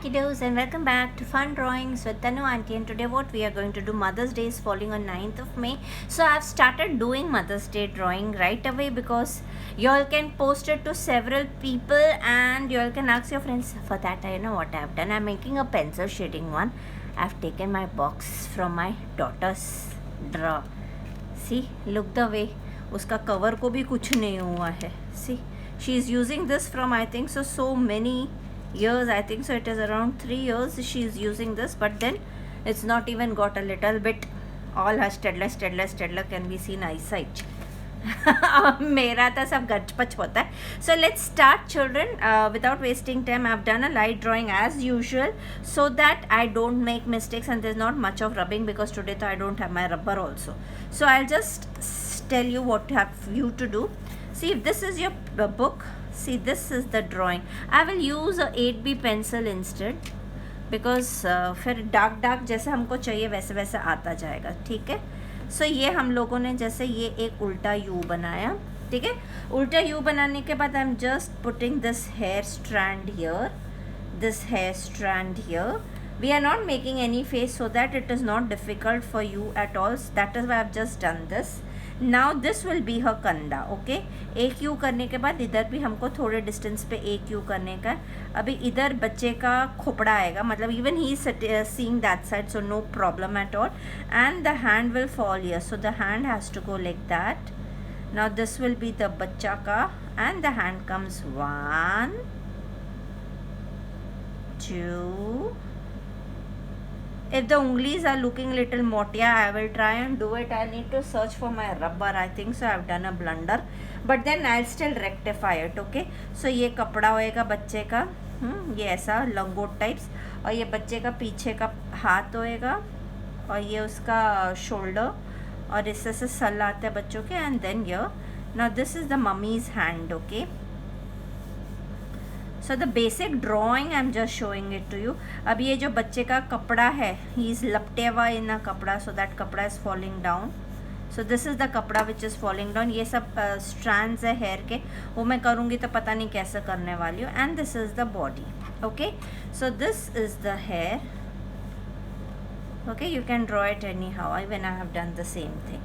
kiddos, and welcome back to Fun Drawings with Tanu Auntie. And today what we are going to do, Mother's Day is falling on 9th of May. So I've started doing Mother's Day drawing right away because you all can post it to several people and you all can ask your friends. For that, I know what I've done. I'm making a pencil shading one. I've taken my box from my daughter's drawer. See, look the way. उसका cover को भी कुछ नहीं हुआ है. See, she is using this from I think so many years. I think so it is around 3 years she is using this, but then it's not even got a little bit. All her stedler can be seen eyesight. मेरा तो सब गचपच होता है. So let's start, children. Without wasting time, I've done a light drawing as usual so that I don't make mistakes and there's not much of rubbing because today I don't have my rubber also. So I'll just tell you what have you to do. See, if this is your book, see, this is the drawing. I will use a 8B pencil instead because फिर dark जैसे हमको चाहिए वैसे वैसे आता जाएगा. ठीक है. सो ये हम लोगों ने जैसे ये एक उल्टा यू बनाया. ठीक है. उल्टा यू बनाने के बाद I am just putting this hair strand here, this hair strand here. We are not making any face so that it is not difficult for you at all. That is why I have just done this. Now this will be her कंधा. Okay, एक you करने के बाद इधर भी हमको थोड़े distance पे एक यू करने का. अभी इधर बच्चे का खोपड़ा आएगा, मतलब even he seeing that side, so no problem at all. And the hand will fall here, so the hand has to go like that. Now this will be the बच्चा का and the hand comes 1 2. If the unglis are looking little motia, I will try and do it. I need to search for my rubber. I think so I've done a blunder, but then I'll still rectify it. Okay, so ये कपड़ा होएगा बच्चे का, ये ऐसा लंगोट types, और ये बच्चे का पीछे का हाथ होएगा, और ये उसका शोल्डर, और इससे से सल आते हैं बच्चों के. And then yeah, now this is the mummy's hand. Okay, so the basic drawing I am just showing it to you. अब ये जो बच्चे का कपड़ा है, ही इज़ लपटे हुआ इन अ कपड़ा, सो दैट कपड़ा is falling down. So this is the कपड़ा विच इज़ फॉलिंग डाउन. ये सब स्ट्रैंड्स है हेयर के, वो मैं करूँगी तो पता नहीं कैसे करने वाली हूँ. And this is the body. Okay, so this is the hair. Okay, you can draw it anyhow. Even I have done the same thing.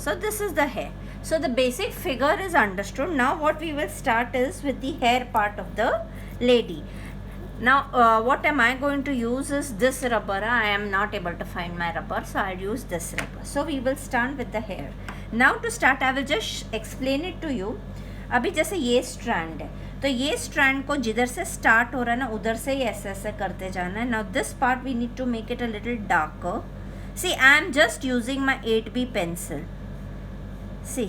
So this is the hair. So the basic figure is understood. Now what we will start is with the hair part of the lady. Now what am I going to use is this rubber. I am not able to find my rubber, so I'll use this rubber. So we will start with the hair. Now to start, I will just explain it to you. अभी जैसे ये strand है, तो ये strand को जिधर से start हो रहा है ना, उधर से ही ऐसे ऐसे करते जाना है. Now this part we need to make it a little darker. See, I am just using my 8B pencil. See,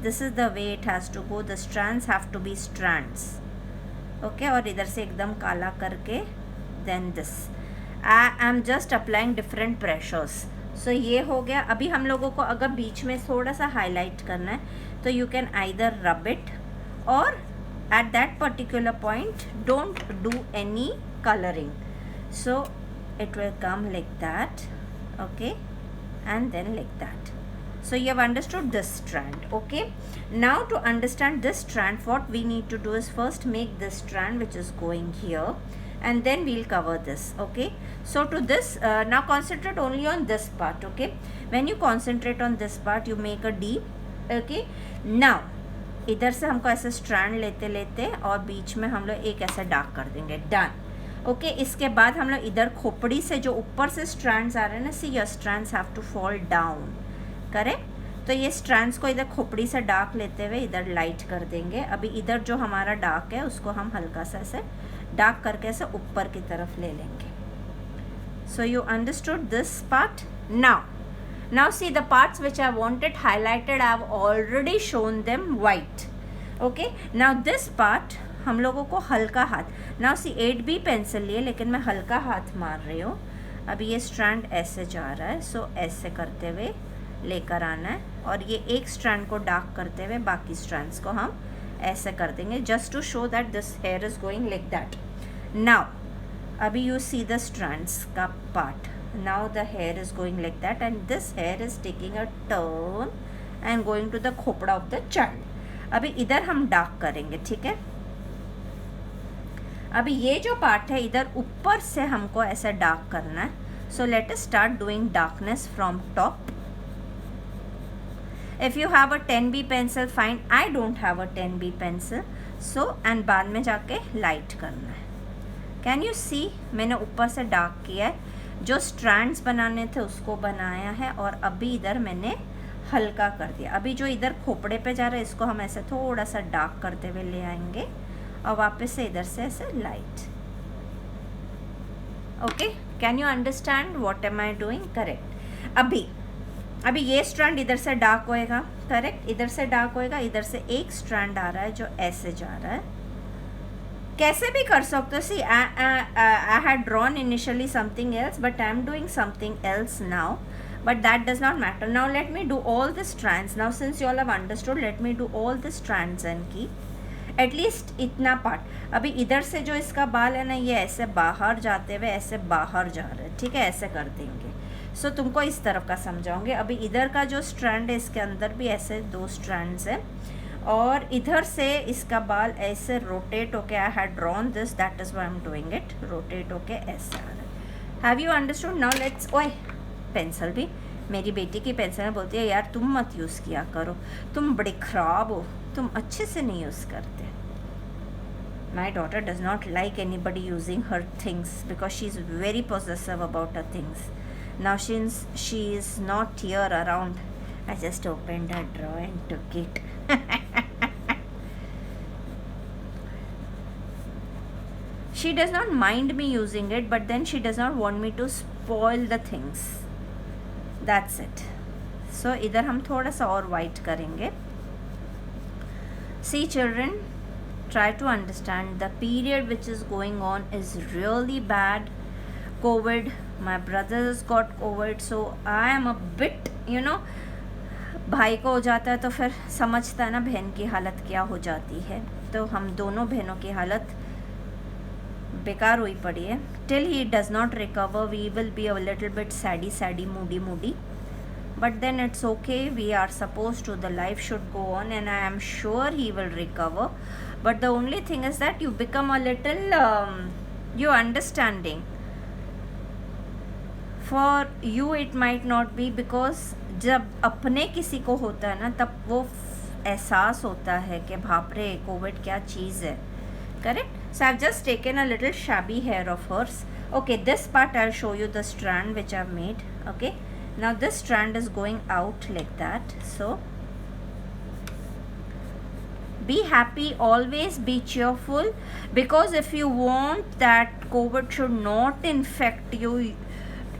this is the way it has to go. The strands have to be strands. Okay, और इधर से एकदम काला करके then this. I am just applying different pressures. So ये हो गया. अभी हम लोगों को अगर बीच में थोड़ा सा हाईलाइट करना है तो you can either rub it, और at that particular point don't do any coloring, so it will come like that. Okay, and then like that. So you have understood this strand. Okay, now to understand this strand, what we need to do is first make this strand which is going here, and then we'll cover this. Okay, so to this now concentrate only on this part. Okay, when you concentrate on this part, you make a D. Okay, now इधर से हमको ऐसे strand लेते लेते और बीच में हम लोग एक ऐसा डार्क कर देंगे. डन. ओके, इसके बाद हम लोग इधर खोपड़ी से जो ऊपर से स्ट्रैंड्स आ रहे हैं ना, see your strands have to fall down. Correct. तो ये स्ट्रैंड्स को इधर खोपड़ी से डार्क लेते हुए इधर लाइट कर देंगे. अभी इधर जो हमारा डार्क है उसको हम हल्का सा ऐसे डार्क करके ऐसे ऊपर की तरफ ले लेंगे. So you understood this part. Now see, the parts which I wanted highlighted, I have already shown them white. Okay, now this part हम लोगों को हल्का हाथ. Now see, 8B पेंसिल लिए, लेकिन मैं हल्का हाथ मार रही हूँ. अभी ये स्ट्रैंड ऐसे जा रहा है, सो ऐसे करते हुए लेकर आना है, और ये एक स्ट्रैंड को डार्क करते हुए बाकी स्ट्रैंड्स को हम ऐसे कर देंगे, just to show that this hair is going like that. Now अभी यू सी द स्ट्रैंड्स का part. Now the hair is going like that, and this hair is taking a turn and going to the खोपड़ा of the child. अभी इधर हम dark करेंगे. ठीक है. अभी ये जो पार्ट है इधर ऊपर से हमको ऐसे डार्क करना है. So let us start doing darkness from top. If you have a 10B pencil, fine. I don't have a 10B pencil. So, and बाद में जाके लाइट करना है. Can you see? मैंने ऊपर से डार्क किया है. जो स्ट्रैंड्स बनाने थे उसको बनाया है और अभी इधर मैंने हल्का कर दिया. अभी जो इधर खोपड़े पे जा रहा है इसको हम ऐसे थोड़ा सा डार्क करते हुए ले आएंगे और वापस से इधर से ऐसे light. Okay, can you understand what am I doing? Correct. अभी ये स्ट्रैंड इधर से डार्क होएगा. करेक्ट, इधर से डार्क होएगा. इधर से एक स्ट्रैंड आ रहा है जो ऐसे जा रहा है. कैसे भी कर सकते हो. See I had drawn initially something else but I am doing something else now, but that does not matter. Now let me do all the strands. Now since you all have understood, let me do all the strands and keep at least इतना part. अभी इधर से जो इसका बाल है ना ये ऐसे बाहर जाते हुए ऐसे बाहर जा रहे हैं. ठीक है, ऐसे कर देंगे. सो तुमको इस तरफ का समझाऊंगे. अभी इधर का जो स्ट्रैंड है इसके अंदर भी ऐसे 2 स्ट्रैंड्स हैं और इधर से इसका बाल ऐसे रोटेट होके आई had drawn this, that is why I am doing it. Rotate होके ऐसे आ रहा है. Have you understood? Now let's. ओए, पेंसिल भी मेरी बेटी की पेंसिल है. बोलती है यार तुम मत यूज़ किया करो, तुम बड़े ख़राब हो, तुम अच्छे से नहीं यूज़ करते. My daughter does not like any buddy using her things because she is very possessive about her things. Now she is not here around. I just opened her draw and took it. She does not mind me using it, but then she does not want me to spoil the things. That's it. So इधर हम थोड़ा सा और white करेंगे. See children, try to understand the period which is going on is really bad. COVID, my brother has got COVID, so I am a bit, you know, भाई को हो जाता है तो फिर समझता है ना बहन की हालत क्या हो जाती है. तो हम दोनों बहनों की हालत बेकार हुई पड़ी है. Till he does not recover we will be a little bit saddy moody but then it's okay. We are suppose to the life should go on and I am sure he will recover. But the only thing is that you become a little you understanding. For you it might not be because जब अपने किसी को होता है ना तब वो एहसास होता है कि बाप रे कोविड क्या चीज़ है. Correct? So I've just taken a little shabby hair of hers. Okay, this part I'll show you the strand which I've made. Okay, now this strand is going out like that. So be happy, always be cheerful, because if you want that COVID should not infect you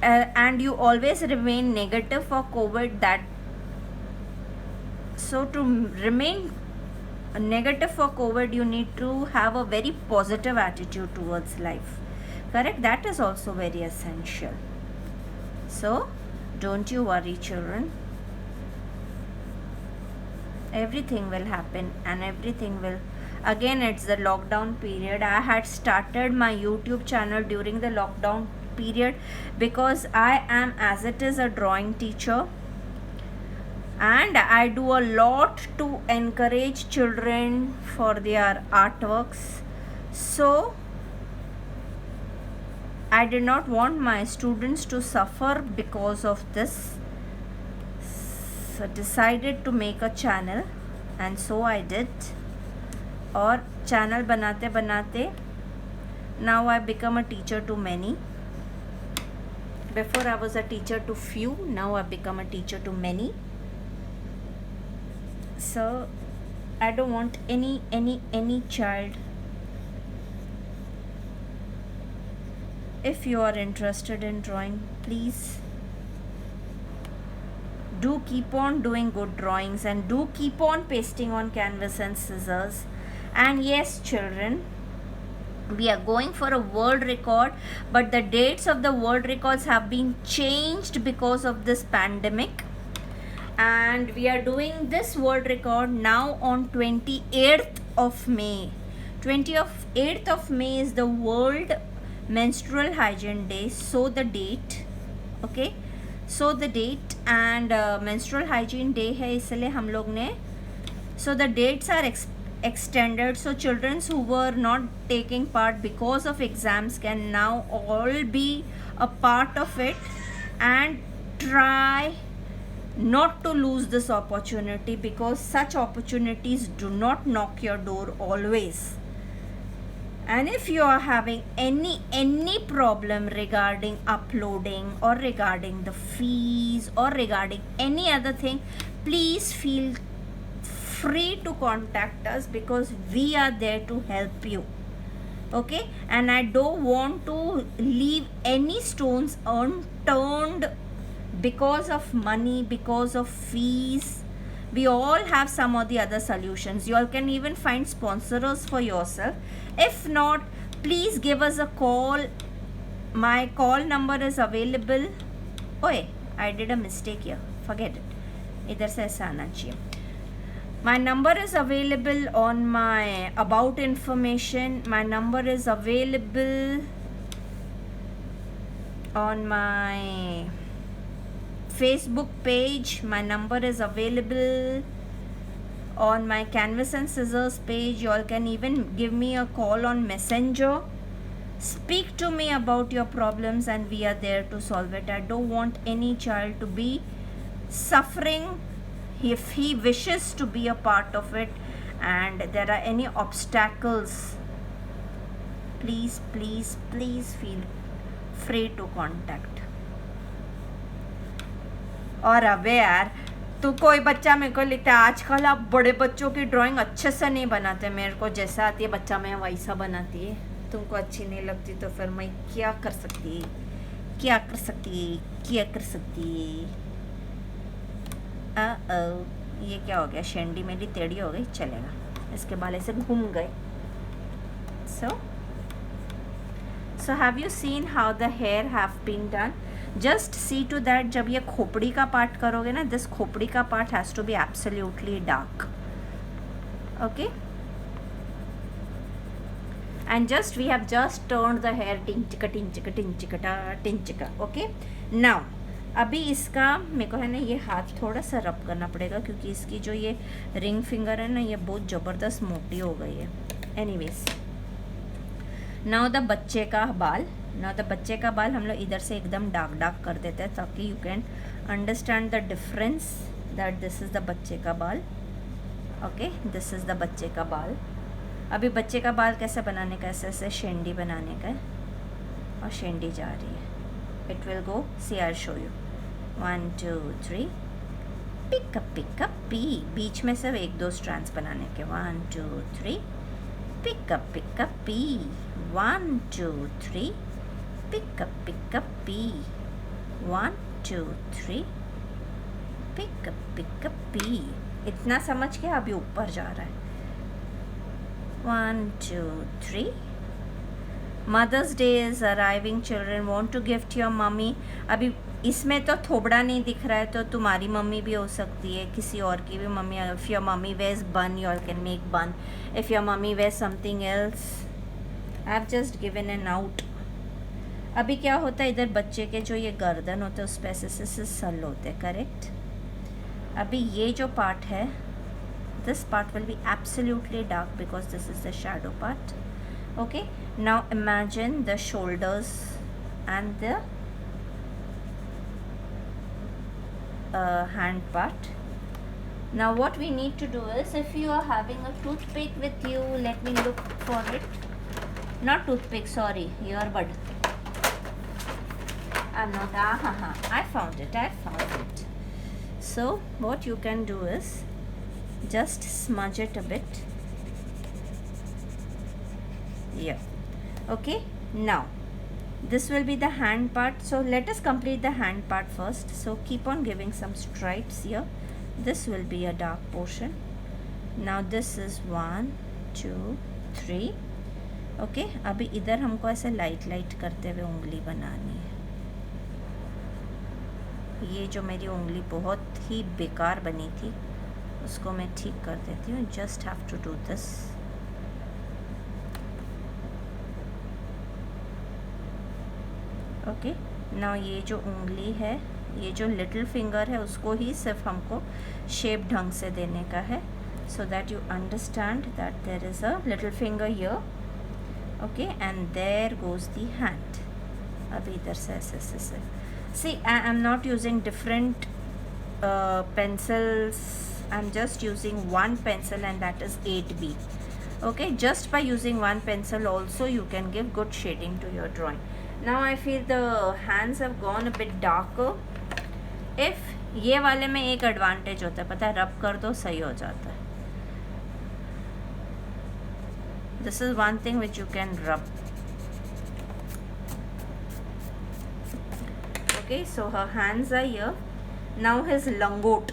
and you always remain negative for COVID, that so to remain negative for COVID you need to have a very positive attitude towards life. Correct? That is also very essential. So don't you worry children, everything will happen and everything will. Again, it's the lockdown period. I had started my YouTube channel during the lockdown period because I am as it is a drawing teacher and I do a lot to encourage children for their artworks. So I did not want my students to suffer because of this, so decided to make a channel and so I did. और channel बनाते बनाते now I become a teacher to many. Before I was a teacher to few, now I become a teacher to many. So I don't want any child. If you are interested in drawing, please do keep on doing good drawings and do keep on pasting on canvas and scissors. And yes children, we are going for a world record, but the dates of the world records have been changed because of this pandemic. And we are doing this world record now on 28th of May. 28th of May is the World Menstrual Hygiene Day. So the date, okay, so the date and menstrual hygiene day है इसलिए हम लोग ने. So the dates are extended, so children who were not taking part because of exams can now all be a part of it, and try not to lose this opportunity, because such opportunities do not knock your door always. And if you are having any problem regarding uploading or regarding the fees or regarding any other thing, please feel free to contact us, because we are there to help you. Okay, and I don't want to leave any stones unturned because of money, because of fees. We all have some or the other solutions. You all can even find sponsors for yourself. If not, please give us a call. My call number is available. Oh, I did a mistake here. Forget it. इधर से ऐसा आना चाहिए. My number is available on my about information. My number is available on my Facebook page. My number is available on my Canvas and Scissors page. You all can even give me a call on Messenger. Speak to me about your problems and we are there to solve it. I don't want any child to be suffering if he wishes to be a part of it, and there are any obstacles, please feel free to contact. और अबे यार, तो कोई बच्चा मेरे को लिखता है आजकल आप बड़े बच्चों की ड्राइंग अच्छे से नहीं बनाते, मेरे को जैसा आती है बच्चा मैं वैसा बनाती है, तुमको अच्छी नहीं लगती तो फिर मैं क्या कर सकती ये क्या हो गया, शेंडी मेरी टेढ़ी हो गई, चलेगा, इसके बाल ऐसे घूम गए. So have you seen how the hair have been done? Just see to that जब ये खोपड़ी का पार्ट करोगे ना, this खोपड़ी का part has to be absolutely dark. Okay? And just we have just turned the hair tinchika. Okay? Now अभी इसका मेरे को है ना ये हाथ थोड़ा सा रब करना पड़ेगा, क्योंकि इसकी जो ये रिंग फिंगर है ना ये बहुत ज़बरदस्त मोटी हो गई है. एनीवेज, नाउ द बच्चे का बाल हम लोग इधर से एकदम डार्क कर देते हैं, ताकि you can understand the difference that this is the बच्चे का बाल. ओके, दिस इज़ द बच्चे का बाल. अभी बच्चे का बाल कैसे बनाने का, ऐसे शेंडी बनाने का है, और शेंडी जा रही है. It will go. See, I'll show you. 1 2 3. Pick up P. बीच में सिर्फ 1-2 strands बनाने के. 1 2 3. Pick up P. 1 2 3. Pick up P. 1 2 3. Pick up P. इतना समझ के अभी ऊपर जा रहा है. 1 2 3. Mother's Day is arriving, children want to gift your mummy. अभी इसमें तो थोबड़ा नहीं दिख रहा है, तो तुम्हारी मम्मी भी हो सकती है, किसी और की भी mummy. If your mummy wears bun, you all can make bun. If your mummy wears something else, I have just given an out. अभी क्या होता है, इधर बच्चे के जो ये गर्दन होते हैं उस पर ऐसे सल होते हैं, करेक्ट. अभी ये जो पार्ट है, this part will be absolutely dark because this is the shadow part. Okay, now imagine the shoulders and the hand part. Now what we need to do is, if you are having a toothpick with you, let me look for it. Not toothpick, sorry, earbud. I'm not, I found it. So what you can do is just smudge it a bit. Yeah. Okay, now this will be the hand part, so let us complete the hand part first. So keep on giving some stripes here. This will be a dark portion. Now this is 1 2 3. Okay, अभी इधर हमको ऐसे light करते हुए उंगली बनानी है. ये जो मेरी उंगली बहुत ही बेकार बनी थी उसको मैं ठीक कर देती हूँ. Just have to do this. Okay, now ये जो उंगली है, ये जो लिटिल फिंगर है, उसको ही सिर्फ हमको शेप ढंग से देने का है. so that you understand that there is a little finger here. Okay, and there goes the hand. Abhi idhar se aise. See, I am not using different pencils. I'm just using one pencil, and that is 8B. Okay, just by using one pencil also you can give good shading to your drawing. Now I feel the hands have gone a bit darker. If ये वाले में एक advantage होता है, पता है, रब कर दो सही हो जाता है. This is one thing which you can rub. Okay, so her hands are here. Now his langot.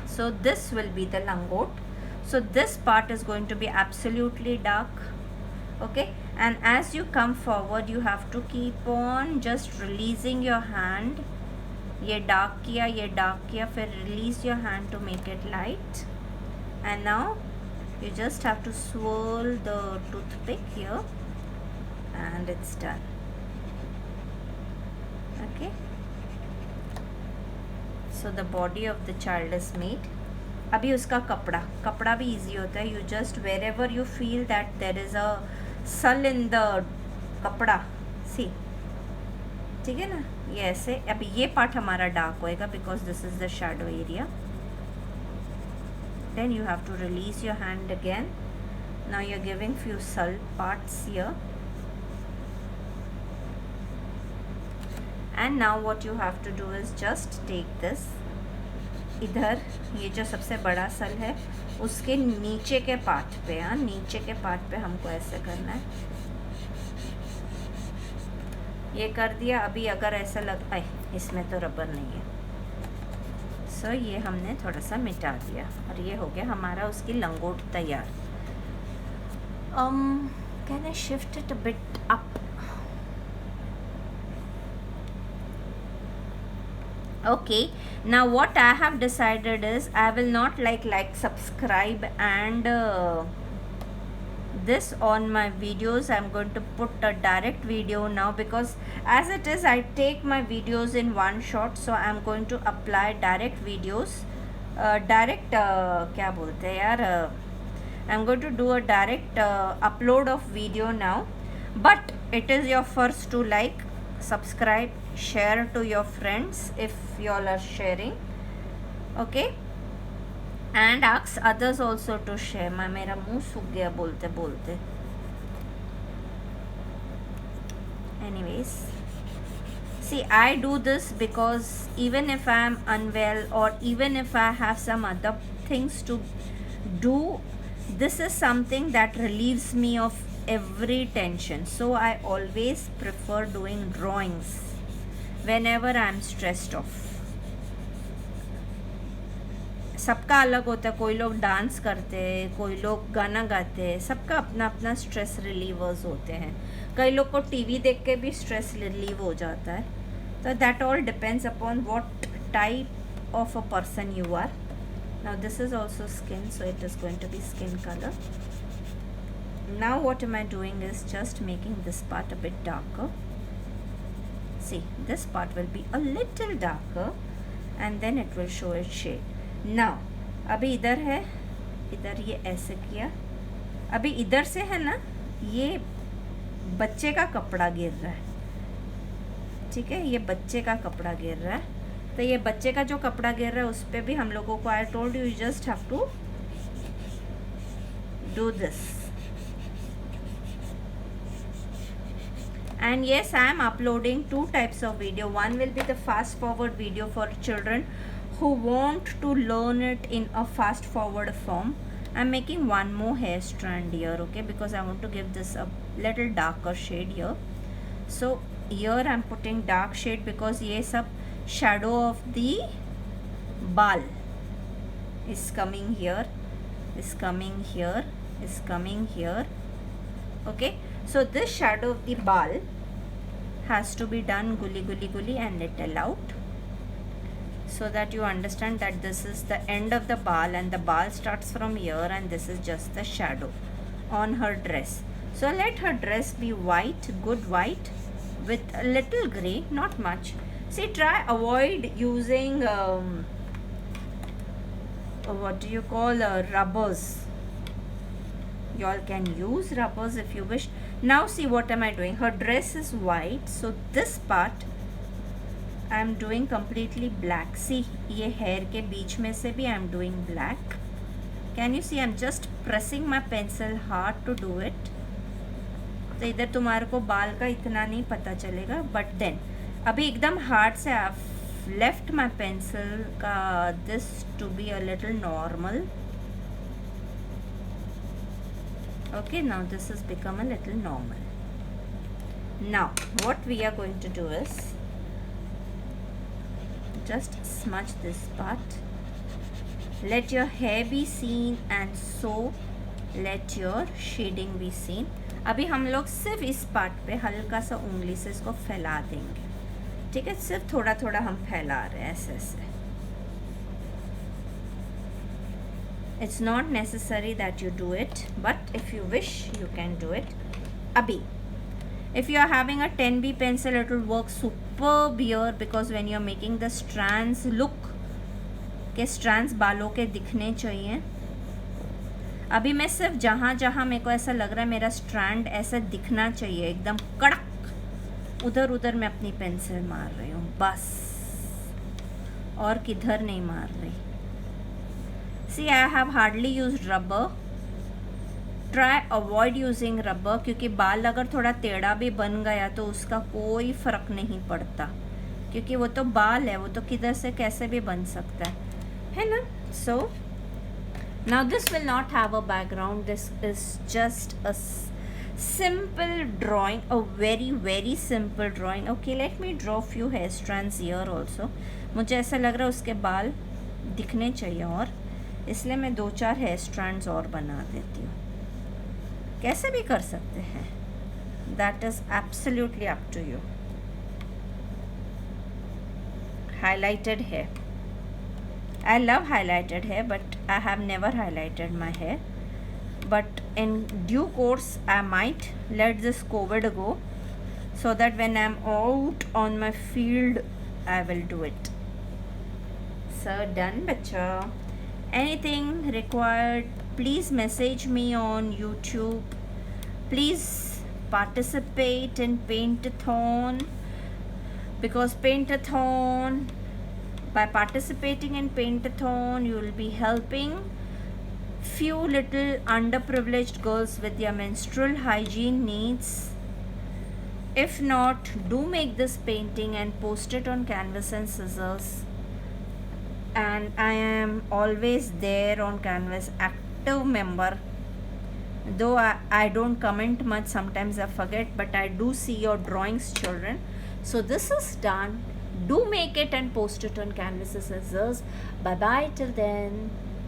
So this will be the langot. So this part is going to be absolutely dark. Okay, and as you come forward you have to keep on just releasing your hand. ये dark किया, फिर release your hand to make it light. And now you just have to swirl the toothpick here, and it's done. Okay, so the body of the child is made. अभी उसका कपड़ा भी easy होता है. You just wherever you feel that there is a sul in the कपड़ा, see, ठीक है ना, ये ऐसे. अभी ये पार्ट हमारा डार्क होएगा because this is the shadow area. Then you have to release your hand again. Now you're giving few sul parts here. And now what you have to do is just take this. इधर ये जो सबसे बड़ा सल है उसके नीचे के पार्ट पे, नीचे के पार्ट पे हमको ऐसे करना है. ये कर दिया. अभी अगर ऐसा लगता है इसमें तो रबर नहीं है, सो ये हमने थोड़ा सा मिटा दिया और ये हो गया हमारा उसकी लंगोट तैयार. Can I shift it a bit up? Okay, now what I have decided is I will not like subscribe and this on my videos. I'm going to put a direct video now because as it is I take my videos in one shot, so I'm going to apply direct videos. क्या बोलते हैं यार, I'm going to do a direct upload of video now, but it is your first to like, subscribe, share to your friends if you all are sharing. Okay, and ask others also to share. मेरा मुंह सूख गया बोलते बोलते. Anyways, see, I do this because even if I am unwell or even if I have some other things to do, this is something that relieves me of every tension. So I always prefer doing drawings whenever I am stressed off. सबका अलग होता है. कोई लोग dance करते हैं, कोई लोग गाना गाते हैं. सबका अपना अपना स्ट्रेस रिलीवर्स होते हैं. कई लोग को टीवी देख के भी स्ट्रेस रिलीव हो जाता है. तो that all depends upon what type of a person you are. Now this is also skin, so it is going to be skin colour. Now what am I doing is just making this part a bit darker. See, this part will be a little darker and then it will show its shade. Now अभी इधर है, इधर ये ऐसे किया. अभी इधर से है ना, ये बच्चे का कपड़ा गिर रहा है. ठीक है, ये बच्चे का कपड़ा गिर रहा है. तो ये बच्चे का जो कपड़ा गिर रहा है उस पर भी हम लोगों को, I told you, just have to do this. And yes, I am uploading two types of video. One will be the fast forward video for children who want to learn it in a fast forward form. I'm making one more hair strand here, okay, because I want to give this a little darker shade here. So here I'm putting dark shade because ये सब shadow of the ball is coming here, is coming here, is coming here. Okay, so this shadow of the ball has to be done gully and little out, so that you understand that this is the end of the ball and the ball starts from here and this is just the shadow on her dress. So let her dress be white, good white with a little grey, not much. See, try avoid using what do you call, rubbers. You all can use rubbers if you wish. Now see what am I doing. Her dress is white, so this part I am doing completely black. See, ये hair के बीच में से भी I am doing black. Can you see? I am just pressing my pencil hard to do it. तो इधर तुम्हारे को बाल का इतना नहीं पता चलेगा, but then अभी एकदम hard से I've left my pencil का this to be a little normal. Okay, now this has become a little normal. Now what we are going to do is just smudge this part. Let your hair be seen and so let your shading be seen. अभी हम लोग सिर्फ इस part पे हल्का सा उंगली से इसको फैला देंगे, ठीक है? सिर्फ थोड़ा थोड़ा हम फैला रहे हैं ऐसे ऐसे. It's not necessary that you do it, but if you wish you can do it. Abhi, if you are having a 10B pencil, it will work superb here, because when you are making the strands, look के strands बालों के दिखने चाहिए. अभी मैं सिर्फ जहाँ जहाँ मेरे को ऐसा लग रहा है मेरा स्ट्रैंड ऐसा दिखना चाहिए एकदम कड़क, उधर उधर मैं अपनी पेंसिल मार रही हूँ बस, और किधर नहीं मार रही. See, I have hardly used rubber. Try avoid using rubber, क्योंकि बाल अगर थोड़ा टेढ़ा भी बन गया तो उसका कोई फ़र्क नहीं पड़ता, क्योंकि वो तो बाल है, वो तो किधर से कैसे भी बन सकता है ना? So now this will not have a background. This is just a simple drawing, a very very simple drawing. Okay, let me draw few hair strands here also. मुझे ऐसा लग रहा है उसके बाल दिखने चाहिए, और इसलिए मैं 2-4 हेयर स्ट्रैंड्स और बना देती हूँ. कैसे भी कर सकते हैं, that is absolutely up to you. Highlighted है. I love highlighted hair, but I have never highlighted my hair. But in due course, I might let this COVID go, so that when I'm out on my field, I will do it. So done, bacha. Anything required, please message me on YouTube. Please participate in Paint-a-thon, because Paint-a-thon, by participating in Paint-a-thon, you will be helping few little underprivileged girls with their menstrual hygiene needs. If not, do make this painting and post it on Canvas and Scissors. And I am always there on Canvas, active member. Though I don't comment much, sometimes I forget, but I do see your drawings, children. So this is done. Do make it and post it on Canvas and Scissors. Bye bye till then.